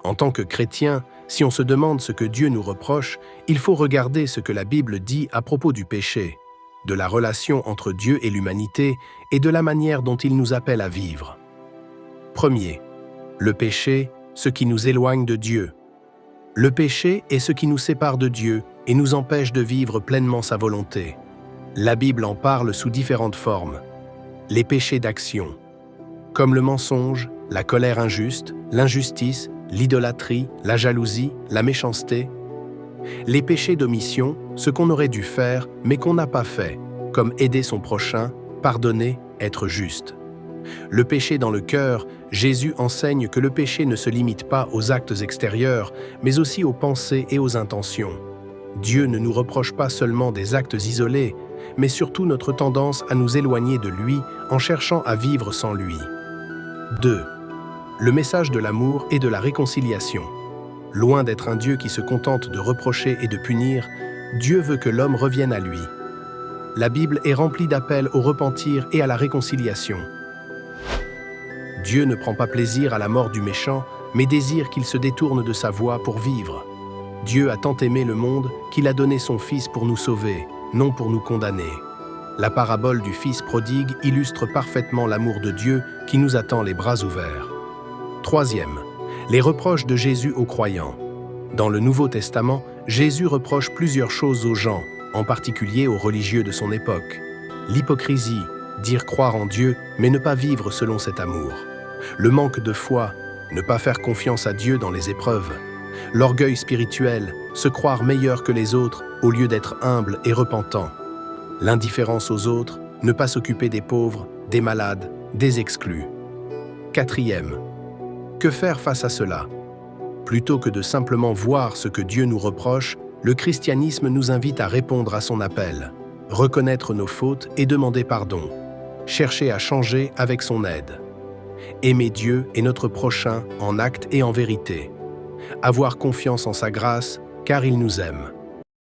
En tant que chrétien, si on se demande ce que Dieu nous reproche, il faut regarder ce que la Bible dit à propos du péché, de la relation entre Dieu et l'humanité et de la manière dont il nous appelle à vivre. Premier, le péché, ce qui nous éloigne de Dieu. Le péché est ce qui nous sépare de Dieu et nous empêche de vivre pleinement sa volonté. La Bible en parle sous différentes formes. Les péchés d'action, comme le mensonge, la colère injuste, l'injustice, l'idolâtrie, la jalousie, la méchanceté. Les péchés d'omission, ce qu'on aurait dû faire mais qu'on n'a pas fait, comme aider son prochain, pardonner, être juste. Le péché dans le cœur, Jésus enseigne que le péché ne se limite pas aux actes extérieurs, mais aussi aux pensées et aux intentions. Dieu ne nous reproche pas seulement des actes isolés, mais surtout notre tendance à nous éloigner de lui en cherchant à vivre sans lui. 2. Le message de l'amour et de la réconciliation. Loin d'être un Dieu qui se contente de reprocher et de punir, Dieu veut que l'homme revienne à lui. La Bible est remplie d'appels au repentir et à la réconciliation. Dieu ne prend pas plaisir à la mort du méchant, mais désire qu'il se détourne de sa voie pour vivre. Dieu a tant aimé le monde qu'il a donné son Fils pour nous sauver, non pour nous condamner. La parabole du Fils prodigue illustre parfaitement l'amour de Dieu qui nous attend les bras ouverts. Troisième, les reproches de Jésus aux croyants. Dans le Nouveau Testament, Jésus reproche plusieurs choses aux gens, en particulier aux religieux de son époque. L'hypocrisie, dire croire en Dieu, mais ne pas vivre selon cet amour. Le manque de foi, ne pas faire confiance à Dieu dans les épreuves. L'orgueil spirituel, se croire meilleur que les autres au lieu d'être humble et repentant. L'indifférence aux autres, ne pas s'occuper des pauvres, des malades, des exclus. Quatrième, que faire face à cela? Plutôt que de simplement voir ce que Dieu nous reproche, le christianisme nous invite à répondre à son appel, reconnaître nos fautes et demander pardon, chercher à changer avec son aide, aimer Dieu et notre prochain en acte et en vérité, avoir confiance en sa grâce car il nous aime.